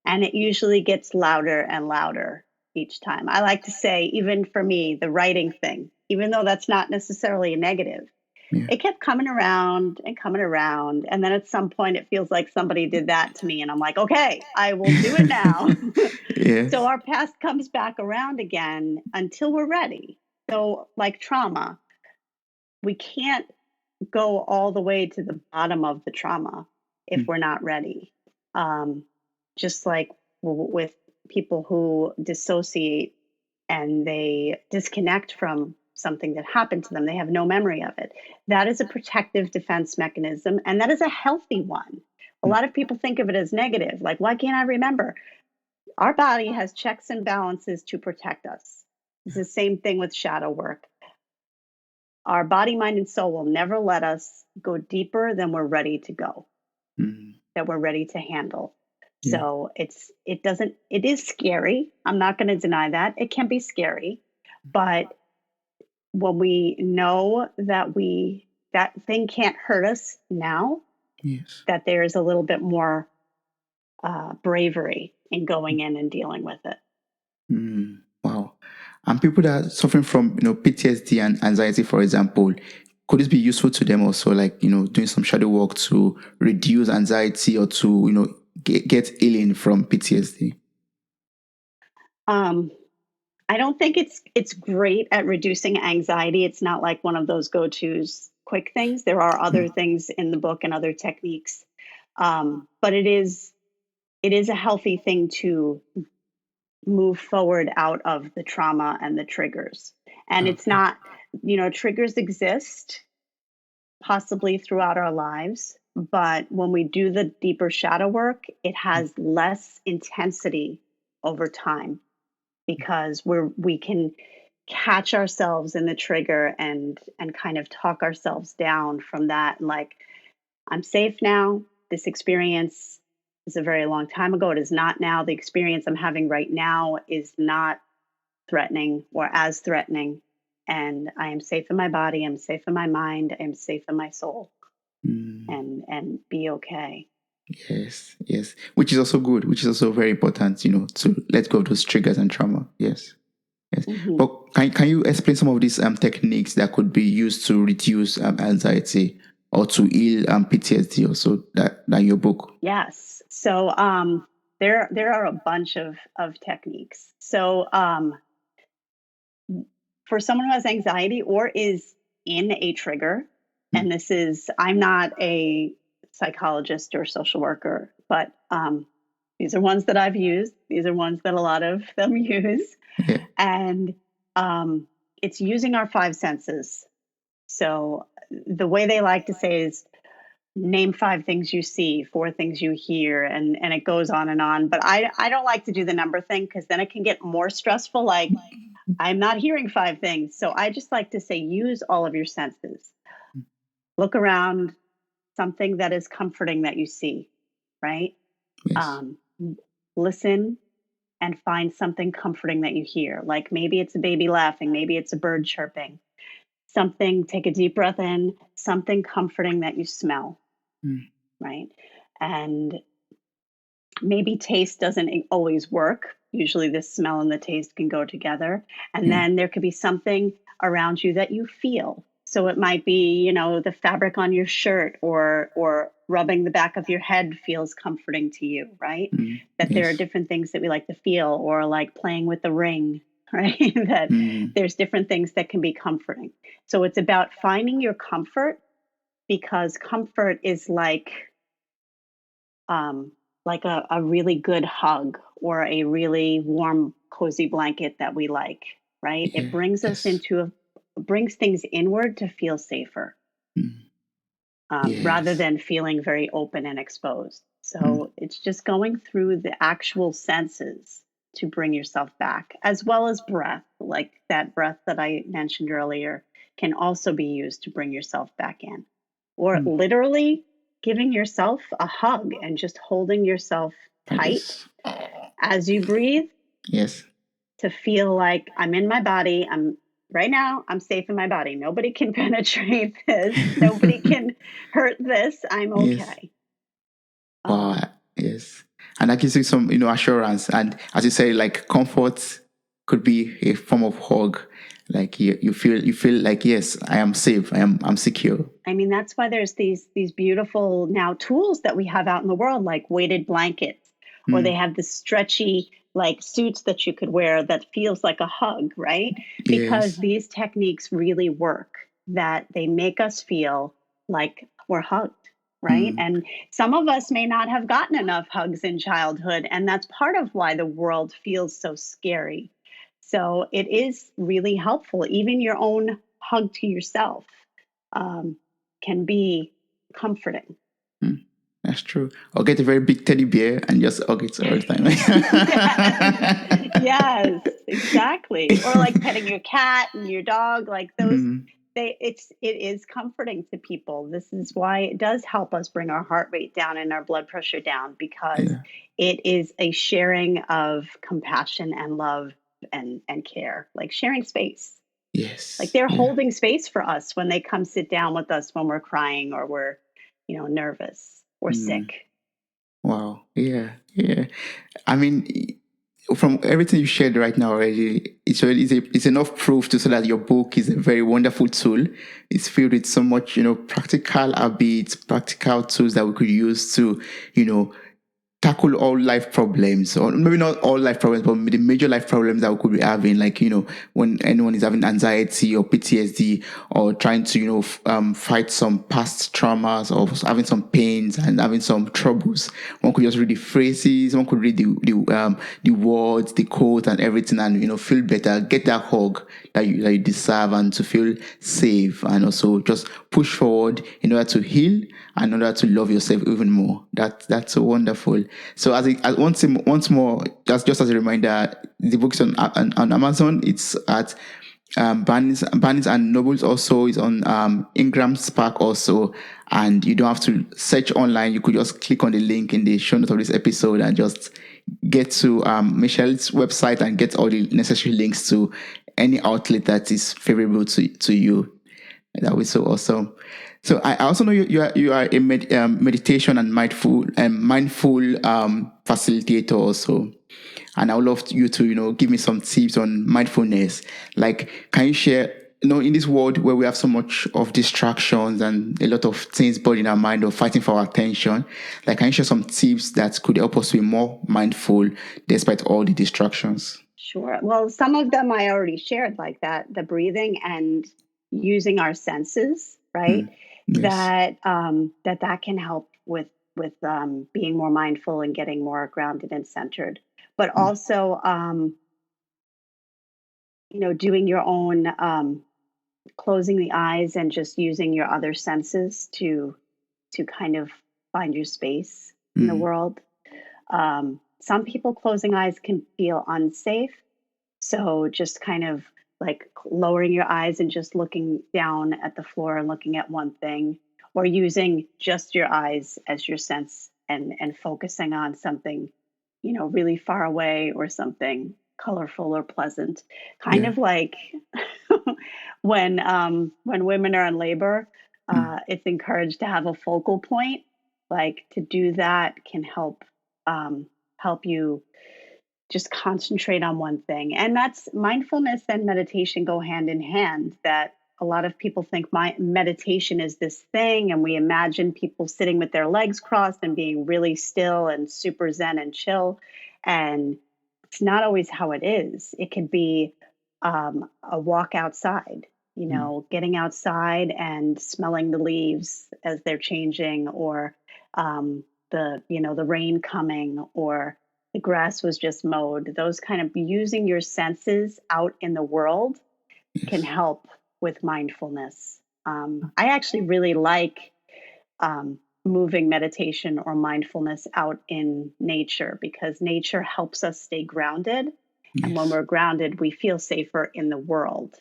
And it usually gets louder and louder each time. I like to say, even for me, the writing thing, even though that's not necessarily a negative, Yeah. it kept coming around and coming around. And then at some point, it feels like somebody did that to me. And I'm like, okay, I will do it now. So Yes. our past comes back around again until we're ready. So, like trauma, we can't go all the way to the bottom of the trauma if Mm. we're not ready. Um, just like with people who dissociate and they disconnect from something that happened to them, they have no memory of it. That is a protective defense mechanism, and that is a healthy one. A Mm. lot of people think of it as negative, like, why can't I remember? Our body has checks and balances to protect us. It's the same thing with shadow work. Our body, mind, and soul will never let us go deeper than we're ready to go, Mm. that we're ready to handle. Yeah. So it is scary. I'm not going to deny that. It can be scary. But when we know that that thing can't hurt us now, Yes. that there's a little bit more bravery in going in and dealing with it. Mm. Wow. And people that are suffering from, PTSD and anxiety, for example, could this be useful to them also, like, doing some shadow work to reduce anxiety or to, get healing from PTSD? Um, I don't think it's great at reducing anxiety. It's not like one of those go-tos quick things. There are other things in the book and other techniques. But it is a healthy thing to move forward out of the trauma and the triggers. And it's Okay. not, triggers exist possibly throughout our lives, but when we do the deeper shadow work, it has less intensity over time because we can catch ourselves in the trigger and kind of talk ourselves down from that. Like, I'm safe now. This experience is a very long time ago. It is not now. The experience I'm having right now is not threatening or as threatening. And I am safe in my body. I'm safe in my mind. I'm safe in my soul. And be okay. Yes, yes. Which is also good, which is also very important, to let go of those triggers and trauma. Yes. Yes. Mm-hmm. But can you explain some of these techniques that could be used to reduce anxiety or to heal PTSD also that your book? Yes. So there are a bunch of techniques. So for someone who has anxiety or is in a trigger, and this is, I'm not a psychologist or social worker, but these are ones that I've used. These are ones that a lot of them use. Yeah. And it's using our five senses. So the way they like to say is name 5 things you see, 4 things you hear, and it goes on and on. But I don't like to do the number thing because then it can get more stressful. Like, I'm not hearing 5 things. So I just like to say, use all of your senses. Look around, something that is comforting that you see, right? Yes. Listen and find something comforting that you hear. Like maybe it's a baby laughing, maybe it's a bird chirping. Something, take a deep breath in, something comforting that you smell, right? And maybe taste doesn't always work. Usually the smell and the taste can go together. And then there could be something around you that you feel. So it might be, the fabric on your shirt or rubbing the back of your head feels comforting to you, right? That there are Yes. different things that we like to feel, or like playing with the ring, right? That there's different things that can be comforting. So it's about finding your comfort, because comfort is like a really good hug or a really warm, cozy blanket that we like, right? Yeah. It brings us Yes. brings things inward to feel safer, rather Yes. than feeling very open and exposed. So it's just going through the actual senses to bring yourself back, as well as breath. Like that breath that I mentioned earlier can also be used to bring yourself back in, or literally giving yourself a hug and just holding yourself tight Yes. as you breathe, Yes. to feel like I'm in my body. Right now, I'm safe in my body. Nobody can penetrate this. Nobody can hurt this. I'm Yes. okay. Wow. Yes. And that gives you some, assurance. And as you say, like comfort could be a form of hug. Like you feel like, yes, I am safe. I'm secure. I mean, that's why there's these beautiful now tools that we have out in the world, like weighted blankets, or they have the stretchy like suits that you could wear that feels like a hug, right? Because Yes. these techniques really work, that they make us feel like we're hugged, right? And some of us may not have gotten enough hugs in childhood, and that's part of why the world feels so scary. So it is really helpful. Even your own hug to yourself can be comforting. That's true. Or get a very big teddy bear and just hug it all the time. Yes, exactly. Or like petting your cat and your dog, like those. It is comforting to people. This is why it does help us bring our heart rate down and our blood pressure down, because Yeah. it is a sharing of compassion and love and care, like sharing space. Yes. Like they're Yeah. holding space for us when they come sit down with us when we're crying or we're, nervous or sick. Wow. Yeah. Yeah. I mean, from everything you shared right now already, it's enough proof to say that your book is a very wonderful tool. It's filled with so much, practical habits, practical tools that we could use to, tackle all life problems, or maybe not all life problems, but the major life problems that we could be having, like, when anyone is having anxiety or PTSD, or trying to, fight some past traumas, or having some pains and having some troubles. One could just read the phrases, one could read the words, the quotes and everything, and, feel better, get that hug that you deserve, and to feel safe, and also just push forward in order to heal, and in order to love yourself even more. That's so wonderful. So once more, just as a reminder, the book's on Amazon. It's at Barnes and Nobles. Also is on Ingram Spark also, and you don't have to search online. You could just click on the link in the show notes of this episode and just get to Michelle's website and get all the necessary links to any outlet that is favorable to you. That was so awesome. So I also know you are a meditation and mindful facilitator also, and I would love you to give me some tips on mindfulness. Like, can you share, in this world where we have so much of distractions and a lot of things bothering our mind or fighting for our attention, like, can you share some tips that could help us to be more mindful despite all the distractions? Sure. Well, some of them I already shared, like that, the breathing and using our senses, right? Yes. That can help with being more mindful and getting more grounded and centered. But also, doing your own closing the eyes and just using your other senses to kind of find your space in the world. Some people closing eyes can feel unsafe. So just kind of like lowering your eyes and just looking down at the floor and looking at one thing, or using just your eyes as your sense and focusing on something, really far away, or something colorful or pleasant. Kind Yeah. of like when women are in labor, it's encouraged to have a focal point. Like, to do that can help you just concentrate on one thing. And that's mindfulness and meditation go hand in hand. That a lot of people think my meditation is this thing, and we imagine people sitting with their legs crossed and being really still and super zen and chill. And it's not always how it is. It could be a walk outside, getting outside and smelling the leaves as they're changing, or the rain coming, or the grass was just mowed. Those kind of using your senses out in the world can Yes. help with mindfulness. I actually really like moving meditation or mindfulness out in nature, because nature helps us stay grounded. And when Yes. we're grounded, we feel safer in the world.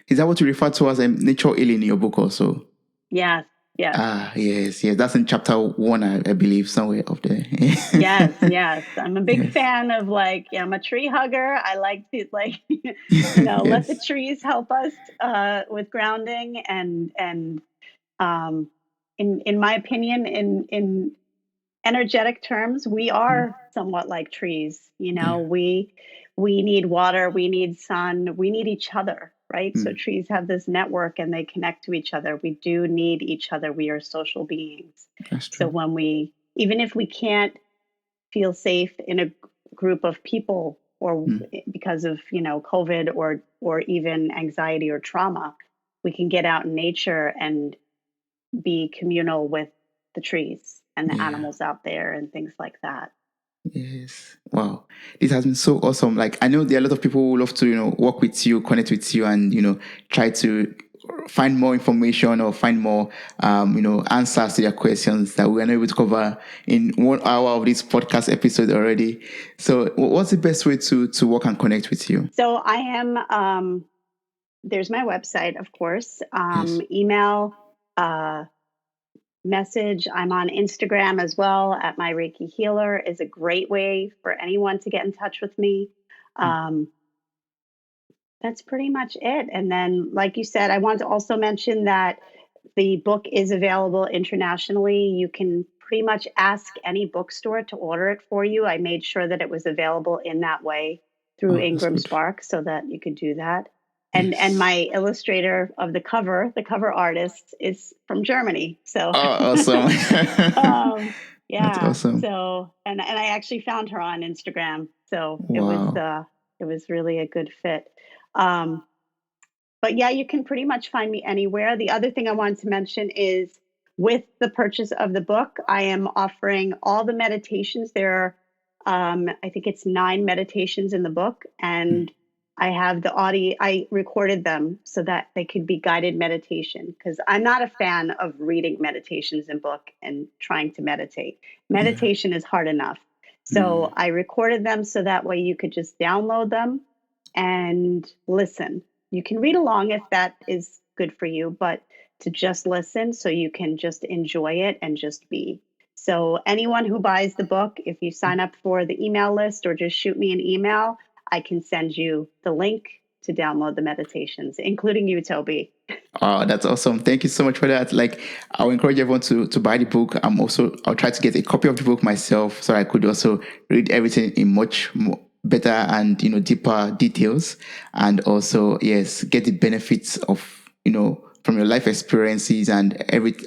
Is that what you refer to as nature healing in your book also? Yes, yes. Ah, yes, yes. That's in chapter 1, I believe, somewhere up there. Yes, yes. I'm a big Yes. fan of, like, I'm a tree hugger. I like to, like, let the Yes. trees help us with grounding, and um, in my opinion, in energetic terms, we are somewhat like trees. Yeah. We need water, we need sun, we need each other, right? So trees have this network and they connect to each other. We do need each other. We are social beings. That's So true. even if we can't feel safe in a group of people, or because of COVID, or even anxiety or trauma, we can get out in nature and be communal with the trees and the Yeah. animals out there and things like that. Yes. Wow. This has been so awesome. Like, I know there are a lot of people who love to, work with you, connect with you, and, try to find more information or find more, answers to their questions that we are not able to cover in 1 hour of this podcast episode already. So what's the best way to work and connect with you? So I am, there's my website, of course, Yes. email, uh, message. I'm on Instagram as well, at my Reiki healer is a great way for anyone to get in touch with me. Um, that's pretty much it. And then, like you said, I want to also mention that the book is available internationally. You can pretty much ask any bookstore to order it for you. I made sure that it was available in that way through Oh, that's Ingram good. Spark, so that you could do that. And Yes. my illustrator of the cover artist, is from Germany. So Oh, awesome. um, That's Yeah. awesome. So, and I actually found her on Instagram. So Wow. it was really a good fit. Um, but yeah, you can pretty much find me anywhere. The other thing I wanted to mention is with the purchase of the book, I am offering all the meditations. There are, I think it's 9 meditations in the book, and I have the audio. I recorded them so that they could be guided meditation because I'm not a fan of reading meditations in book and trying to meditate. Yeah. Meditation is hard enough. So I recorded them so that way you could just download them and listen. You can read along if that is good for you, but to just listen so you can just enjoy it and just be. So, anyone who buys the book, if you sign up for the email list or just shoot me an email, I can send you the link to download the meditations, including you, Toby. Oh, that's awesome. Thank you so much for that. Like, I'll encourage everyone to buy the book. I'll try to get a copy of the book myself so I could also read everything in much more better and, deeper details. And also, yes, get the benefits of, from your life experiences and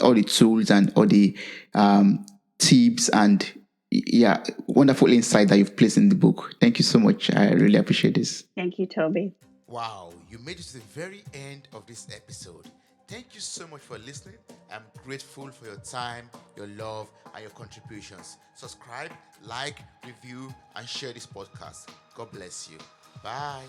all the tools and all the tips and, yeah, wonderful insight that you've placed in the book. Thank you so much. I really appreciate this. Thank you, Toby. Wow, you made it to the very end of this episode. Thank you so much for listening. I'm grateful for your time, your love, and your contributions. Subscribe, like, review, and share this podcast. God bless you. Bye.